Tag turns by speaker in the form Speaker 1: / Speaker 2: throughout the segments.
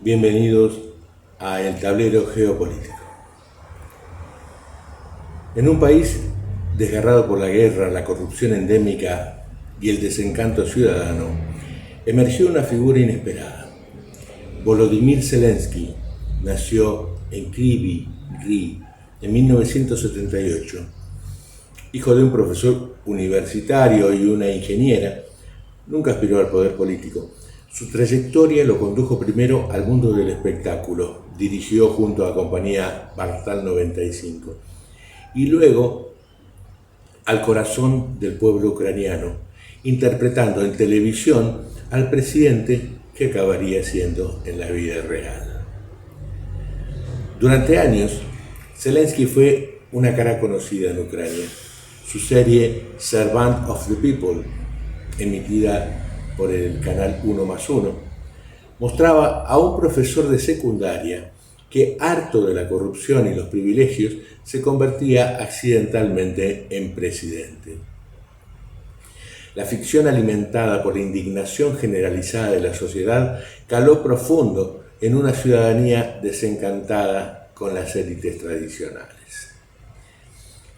Speaker 1: Bienvenidos a El Tablero Geopolítico. En un país desgarrado por la guerra, la corrupción endémica y el desencanto ciudadano, emergió una figura inesperada. Volodymyr Zelensky nació en Kryvyi Rih en 1978. Hijo de un profesor universitario y una ingeniera, nunca aspiró al poder político. Su trayectoria lo condujo primero al mundo del espectáculo, dirigió junto a compañía Bartal 95, y luego al corazón del pueblo ucraniano, interpretando en televisión al presidente que acabaría siendo en la vida real. Durante años, Zelensky fue una cara conocida en Ucrania. Su serie Servant of the People, emitida por el canal 1+1, mostraba a un profesor de secundaria que, harto de la corrupción y los privilegios, se convertía accidentalmente en presidente. La ficción, alimentada por la indignación generalizada de la sociedad, caló profundo en una ciudadanía desencantada con las élites tradicionales.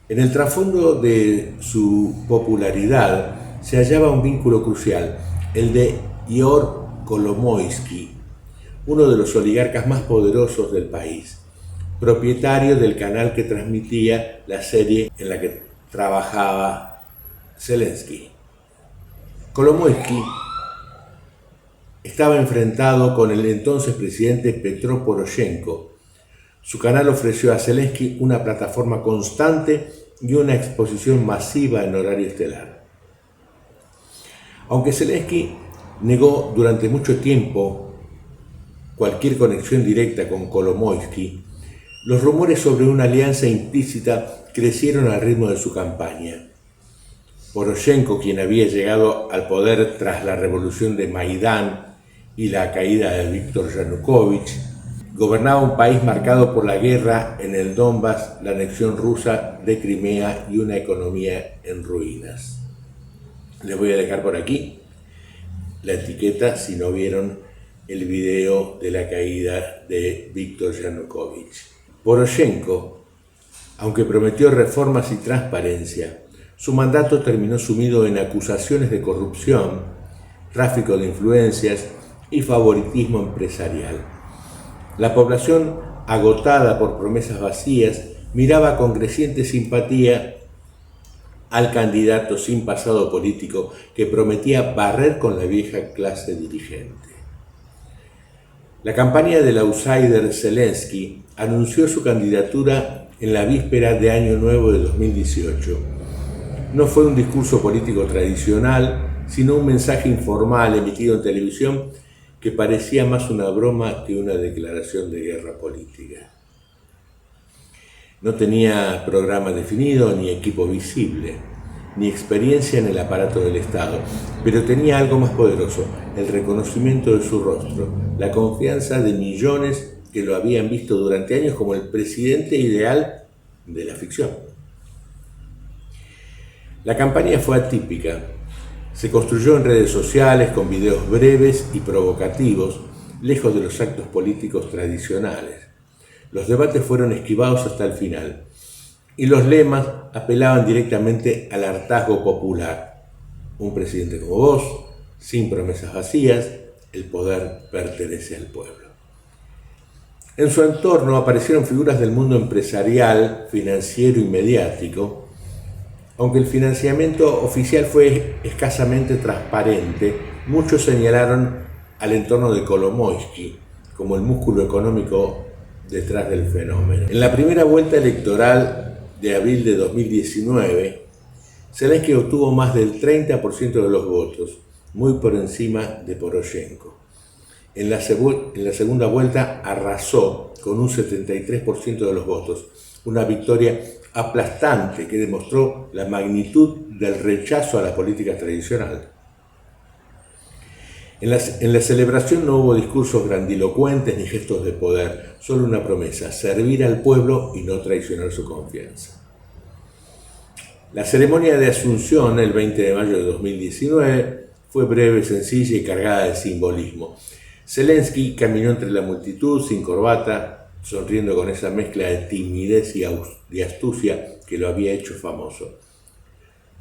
Speaker 1: En el trasfondo de su popularidad se hallaba un vínculo crucial, el de Ihor Kolomoisky, uno de los oligarcas más poderosos del país, propietario del canal que transmitía la serie en la que trabajaba Zelensky. Kolomoisky estaba enfrentado con el entonces presidente Petro Poroshenko. Su canal ofreció a Zelensky una plataforma constante y una exposición masiva en horario estelar. Aunque Zelensky negó durante mucho tiempo cualquier conexión directa con Kolomoisky, los rumores sobre una alianza implícita crecieron al ritmo de su campaña. Poroshenko, quien había llegado al poder tras la revolución de Maidán y la caída de Víktor Yanukovych, gobernaba un país marcado por la guerra en el Donbass, la anexión rusa de Crimea y una economía en ruinas. Les voy a dejar por aquí la etiqueta si no vieron el video de la caída de Víktor Yanukovych. Poroshenko, aunque prometió reformas y transparencia, su mandato terminó sumido en acusaciones de corrupción, tráfico de influencias y favoritismo empresarial. La población, agotada por promesas vacías, miraba con creciente simpatía al candidato sin pasado político que prometía barrer con la vieja clase dirigente. La campaña del outsider Zelensky anunció su candidatura en la víspera de Año Nuevo de 2018. No fue un discurso político tradicional, sino un mensaje informal emitido en televisión que parecía más una broma que una declaración de guerra política. No tenía programa definido, ni equipo visible, ni experiencia en el aparato del Estado, pero tenía algo más poderoso, el reconocimiento de su rostro, la confianza de millones que lo habían visto durante años como el presidente ideal de la ficción. La campaña fue atípica. Se construyó en redes sociales con videos breves y provocativos, lejos de los actos políticos tradicionales. Los debates fueron esquivados hasta el final, y los lemas apelaban directamente al hartazgo popular. Un presidente como vos, sin promesas vacías, el poder pertenece al pueblo. En su entorno aparecieron figuras del mundo empresarial, financiero y mediático. Aunque el financiamiento oficial fue escasamente transparente, muchos señalaron al entorno de Kolomoisky como el músculo económico detrás del fenómeno. En la primera vuelta electoral de abril de 2019, Zelensky obtuvo más del 30% de los votos, muy por encima de Poroshenko. En la segunda vuelta arrasó con un 73% de los votos, una victoria aplastante que demostró la magnitud del rechazo a la política tradicional. En la celebración no hubo discursos grandilocuentes ni gestos de poder, solo una promesa: servir al pueblo y no traicionar su confianza. La ceremonia de Asunción, el 20 de mayo de 2019, fue breve, sencilla y cargada de simbolismo. Zelensky caminó entre la multitud sin corbata, sonriendo con esa mezcla de timidez y astucia que lo había hecho famoso.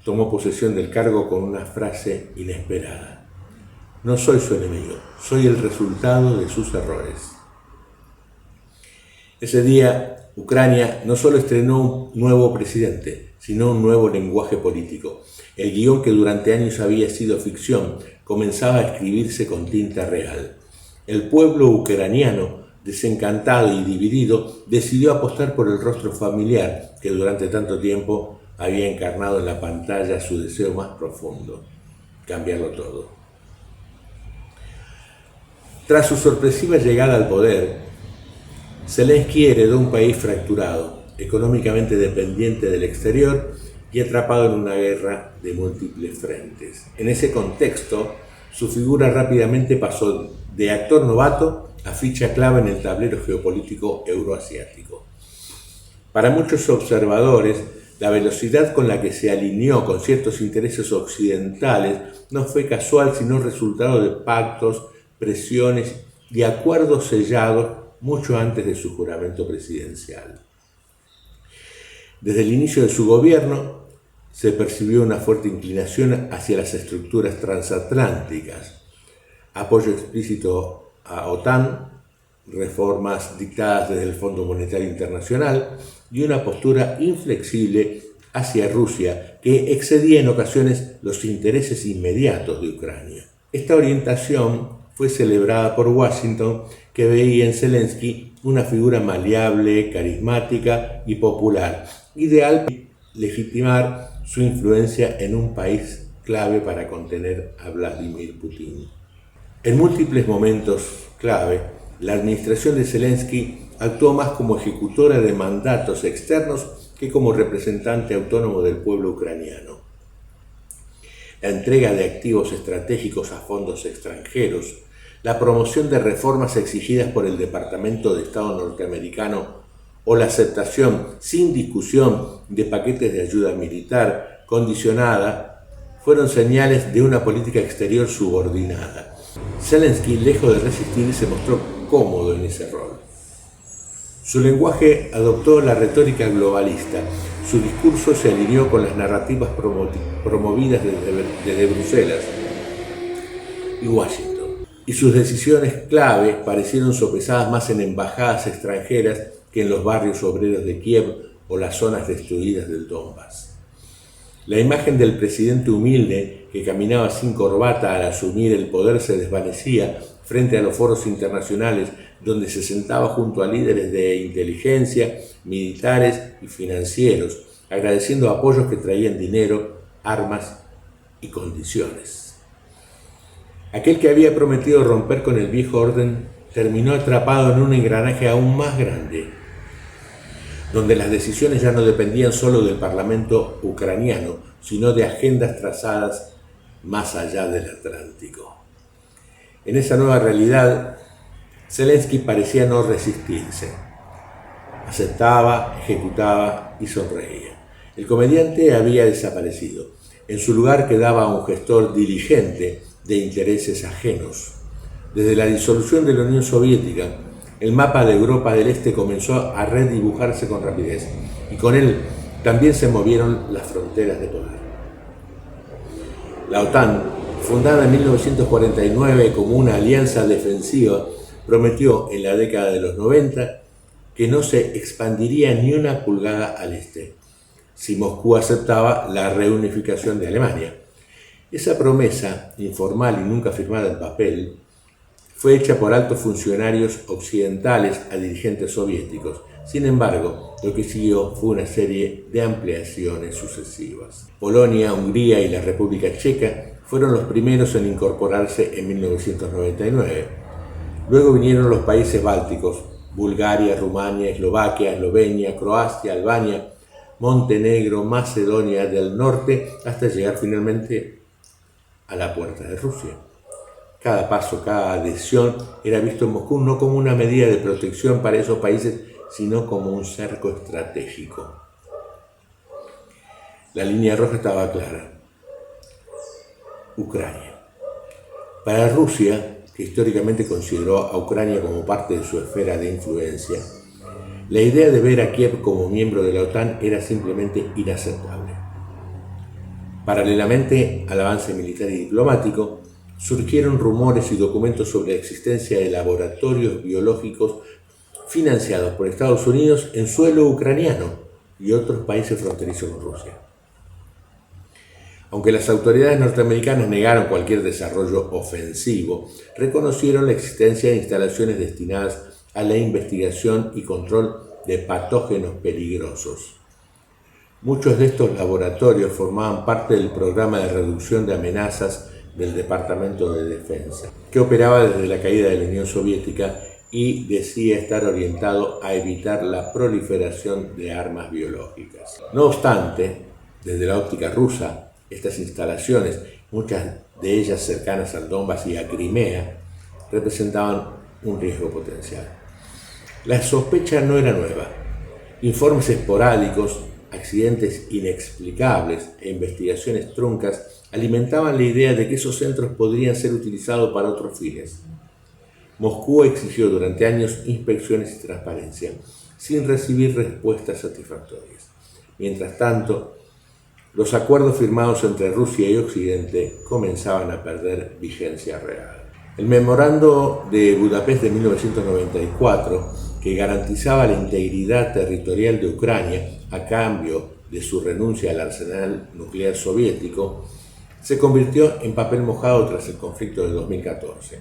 Speaker 1: Tomó posesión del cargo con una frase inesperada: no soy su enemigo, soy el resultado de sus errores. Ese día, Ucrania no solo estrenó un nuevo presidente, sino un nuevo lenguaje político. El guión que durante años había sido ficción comenzaba a escribirse con tinta real. El pueblo ucraniano, desencantado y dividido, decidió apostar por el rostro familiar que durante tanto tiempo había encarnado en la pantalla su deseo más profundo: cambiarlo todo. Tras su sorpresiva llegada al poder, Zelensky heredó un país fracturado, económicamente dependiente del exterior y atrapado en una guerra de múltiples frentes. En ese contexto, su figura rápidamente pasó de actor novato a ficha clave en el tablero geopolítico euroasiático. Para muchos observadores, la velocidad con la que se alineó con ciertos intereses occidentales no fue casual, sino resultado de pactos, presiones y acuerdos sellados mucho antes de su juramento presidencial. Desde el inicio de su gobierno se percibió una fuerte inclinación hacia las estructuras transatlánticas, apoyo explícito a OTAN, reformas dictadas desde el Fondo Monetario Internacional y una postura inflexible hacia Rusia que excedía en ocasiones los intereses inmediatos de Ucrania. Esta orientación fue celebrada por Washington, que veía en Zelensky una figura maleable, carismática y popular, ideal para legitimar su influencia en un país clave para contener a Vladimir Putin. En múltiples momentos clave, la administración de Zelensky actuó más como ejecutora de mandatos externos que como representante autónomo del pueblo ucraniano. La entrega de activos estratégicos a fondos extranjeros, la promoción de reformas exigidas por el Departamento de Estado norteamericano o la aceptación sin discusión de paquetes de ayuda militar condicionada fueron señales de una política exterior subordinada. Zelensky, lejos de resistir, se mostró cómodo en ese rol. Su lenguaje adoptó la retórica globalista. Su discurso se alineó con las narrativas promovidas desde Bruselas y Washington, y sus decisiones clave parecieron sopesadas más en embajadas extranjeras que en los barrios obreros de Kiev o las zonas destruidas del Donbass. La imagen del presidente humilde que caminaba sin corbata al asumir el poder se desvanecía frente a los foros internacionales donde se sentaba junto a líderes de inteligencia, militares y financieros, agradeciendo apoyos que traían dinero, armas y condiciones. Aquel que había prometido romper con el viejo orden terminó atrapado en un engranaje aún más grande, donde las decisiones ya no dependían solo del Parlamento ucraniano, sino de agendas trazadas más allá del Atlántico. En esa nueva realidad, Zelensky parecía no resistirse. Aceptaba, ejecutaba y sonreía. El comediante había desaparecido. En su lugar quedaba un gestor diligente de intereses ajenos. Desde la disolución de la Unión Soviética, el mapa de Europa del Este comenzó a redibujarse con rapidez, y con él también se movieron las fronteras de poder. La OTAN, fundada en 1949 como una alianza defensiva, prometió en la década de los 90 que no se expandiría ni una pulgada al este, si Moscú aceptaba la reunificación de Alemania. Esa promesa, informal y nunca firmada en papel, fue hecha por altos funcionarios occidentales a dirigentes soviéticos. Sin embargo, lo que siguió fue una serie de ampliaciones sucesivas. Polonia, Hungría y la República Checa fueron los primeros en incorporarse en 1999. Luego vinieron los países bálticos: Bulgaria, Rumania, Eslovaquia, Eslovenia, Croacia, Albania, Montenegro, Macedonia del Norte, hasta llegar finalmente a la puerta de Rusia. Cada paso, cada adhesión era visto en Moscú no como una medida de protección para esos países, sino como un cerco estratégico. La línea roja estaba clara: Ucrania. Para Rusia, que históricamente consideró a Ucrania como parte de su esfera de influencia, la idea de ver a Kiev como miembro de la OTAN era simplemente inaceptable. Paralelamente al avance militar y diplomático, surgieron rumores y documentos sobre la existencia de laboratorios biológicos financiados por Estados Unidos en suelo ucraniano y otros países fronterizos con Rusia. Aunque las autoridades norteamericanas negaron cualquier desarrollo ofensivo, reconocieron la existencia de instalaciones destinadas a la investigación y control de patógenos peligrosos. Muchos de estos laboratorios formaban parte del programa de reducción de amenazas del Departamento de Defensa, que operaba desde la caída de la Unión Soviética y decía estar orientado a evitar la proliferación de armas biológicas. No obstante, desde la óptica rusa, estas instalaciones, muchas de ellas cercanas al Donbass y a Crimea, representaban un riesgo potencial. La sospecha no era nueva. Informes esporádicos, accidentes inexplicables e investigaciones truncas alimentaban la idea de que esos centros podrían ser utilizados para otros fines. Moscú exigió durante años inspecciones y transparencia, sin recibir respuestas satisfactorias. Mientras tanto, los acuerdos firmados entre Rusia y Occidente comenzaban a perder vigencia real. El memorando de Budapest de 1994, que garantizaba la integridad territorial de Ucrania a cambio de su renuncia al arsenal nuclear soviético, se convirtió en papel mojado tras el conflicto de 2014.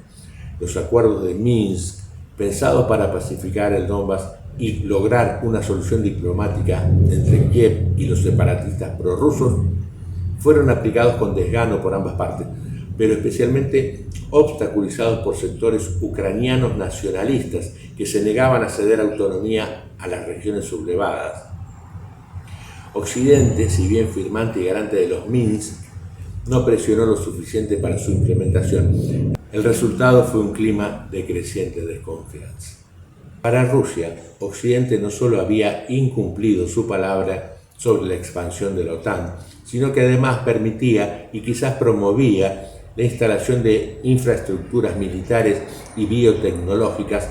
Speaker 1: Los acuerdos de Minsk, pensados para pacificar el Donbass y lograr una solución diplomática entre Kiev y los separatistas prorrusos, fueron aplicados con desgano por ambas partes, pero especialmente obstaculizados por sectores ucranianos nacionalistas que se negaban a ceder autonomía a las regiones sublevadas. Occidente, si bien firmante y garante de los Minsk, no presionó lo suficiente para su implementación. El resultado fue un clima de creciente desconfianza. Para Rusia, Occidente no solo había incumplido su palabra sobre la expansión de la OTAN, sino que además permitía y quizás promovía la instalación de infraestructuras militares y biotecnológicas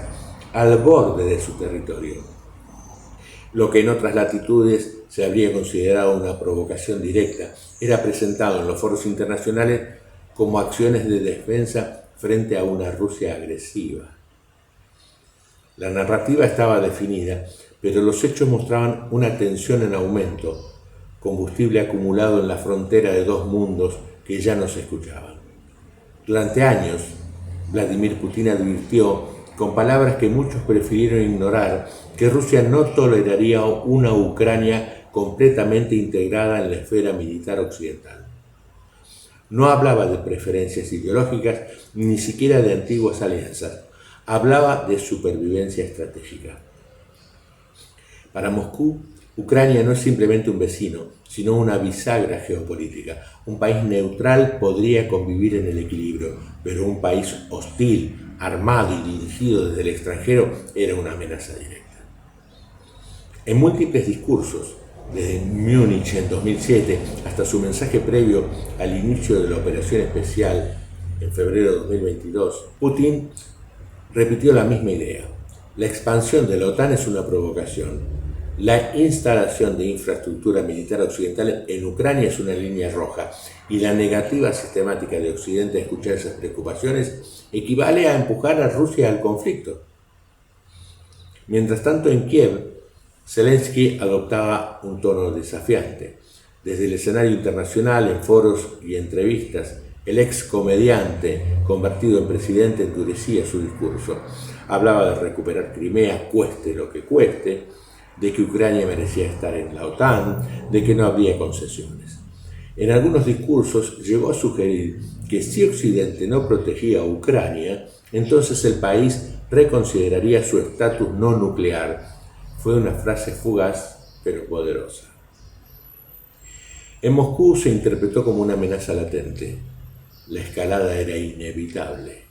Speaker 1: al borde de su territorio, lo que en otras latitudes se habría considerado una provocación directa. Era presentado en los foros internacionales como acciones de defensa frente a una Rusia agresiva. La narrativa estaba definida, pero los hechos mostraban una tensión en aumento, combustible acumulado en la frontera de dos mundos que ya no se escuchaban. Durante años, Vladimir Putin advirtió, con palabras que muchos prefirieron ignorar, que Rusia no toleraría una Ucrania completamente integrada en la esfera militar occidental. No hablaba de preferencias ideológicas, ni siquiera de antiguas alianzas. Hablaba de supervivencia estratégica. Para Moscú, Ucrania no es simplemente un vecino, sino una bisagra geopolítica. Un país neutral podría convivir en el equilibrio, pero un país hostil, armado y dirigido desde el extranjero era una amenaza directa. En múltiples discursos, desde Múnich en 2007 hasta su mensaje previo al inicio de la operación especial en febrero de 2022, Putin repitió la misma idea. La expansión de la OTAN es una provocación. La instalación de infraestructura militar occidental en Ucrania es una línea roja y la negativa sistemática de Occidente a escuchar esas preocupaciones equivale a empujar a Rusia al conflicto. Mientras tanto, en Kiev, Zelensky adoptaba un tono desafiante. Desde el escenario internacional, en foros y entrevistas, el ex comediante convertido en presidente endurecía su discurso. Hablaba de recuperar Crimea, cueste lo que cueste, de que Ucrania merecía estar en la OTAN, de que no habría concesiones. En algunos discursos llegó a sugerir que si Occidente no protegía a Ucrania, entonces el país reconsideraría su estatus no nuclear. Fue una frase fugaz, pero poderosa. En Moscú se interpretó como una amenaza latente. La escalada era inevitable.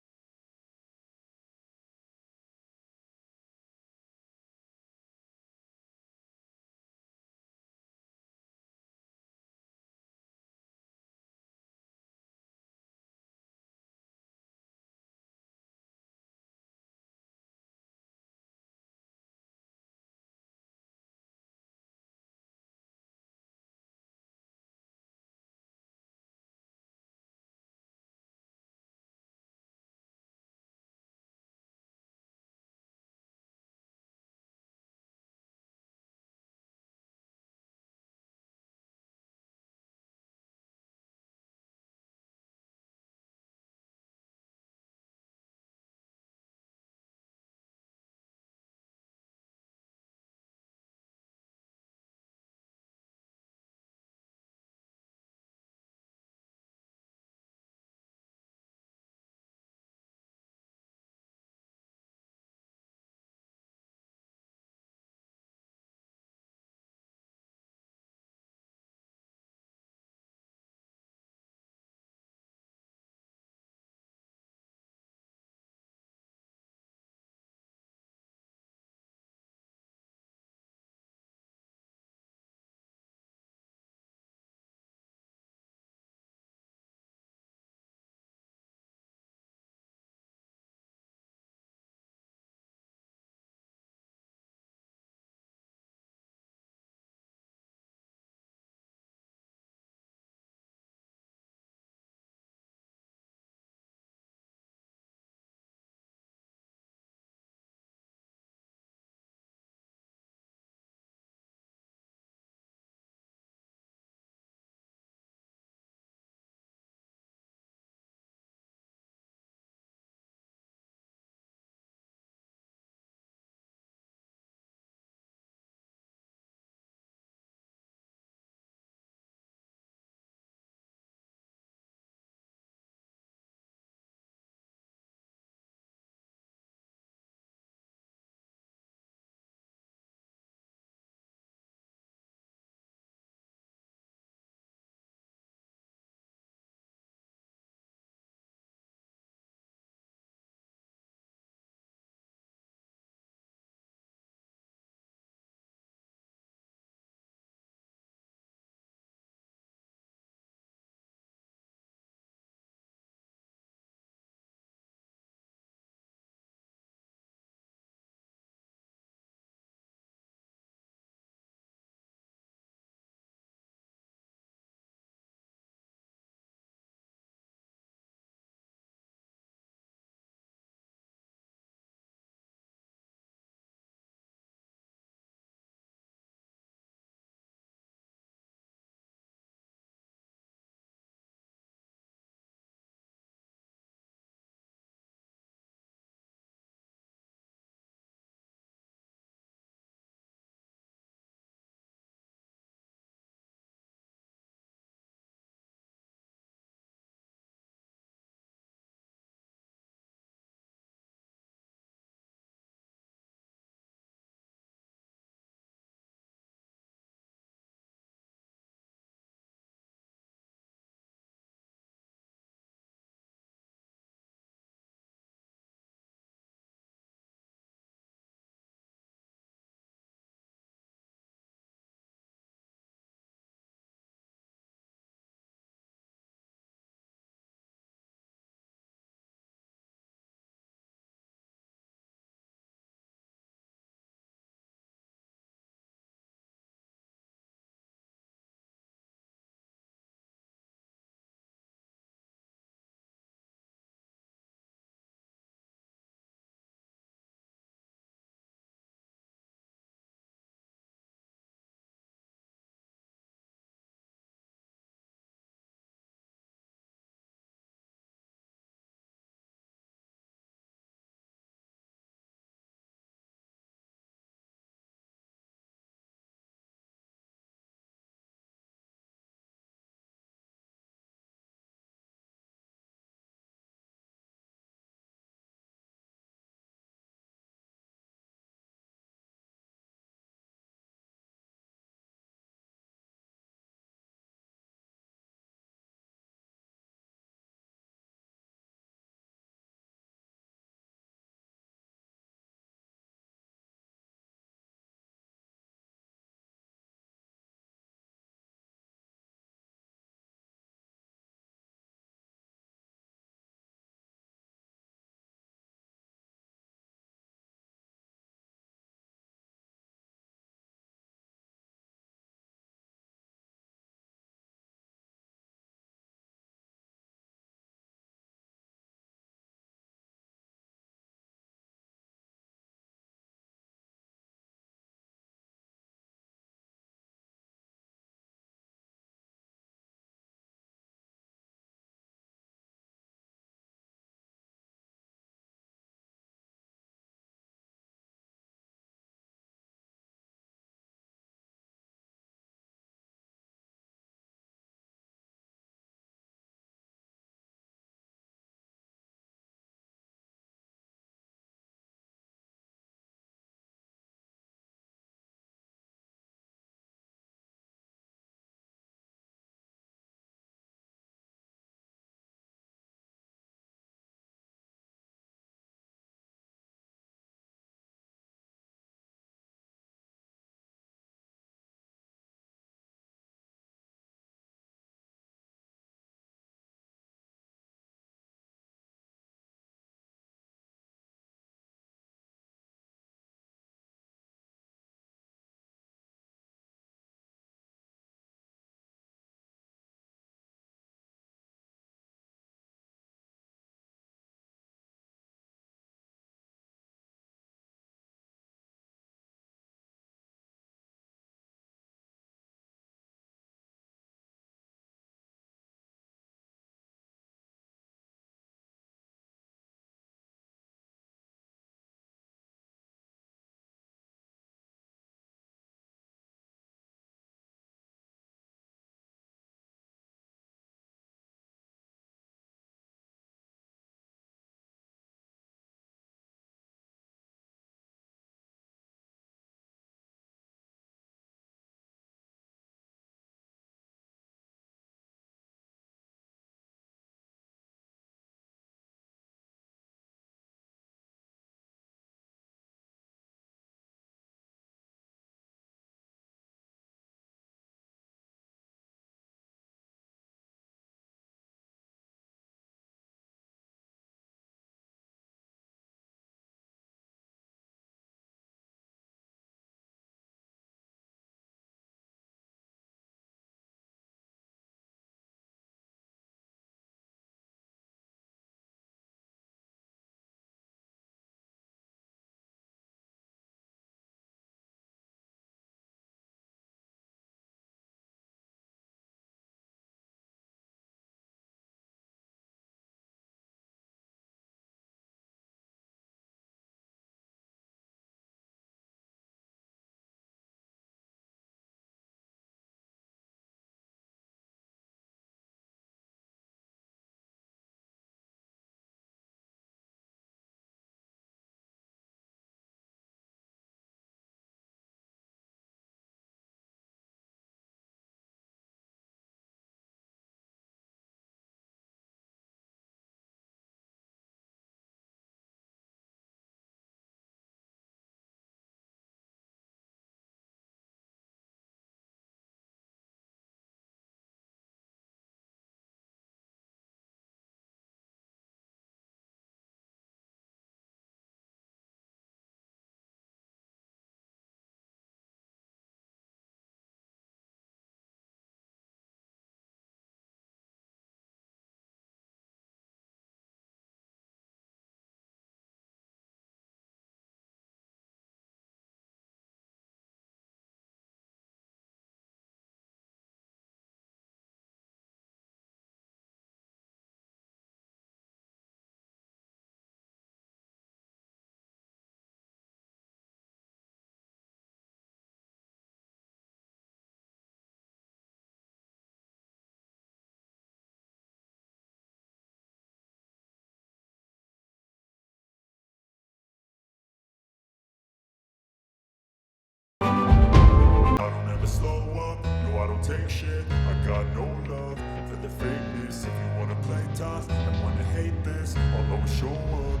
Speaker 2: I don't take shit. I got no love for the fakeness. If you wanna play tough and wanna hate this, I'll always show up.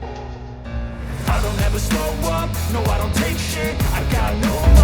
Speaker 2: I don't ever slow up, no I don't take shit. I got no love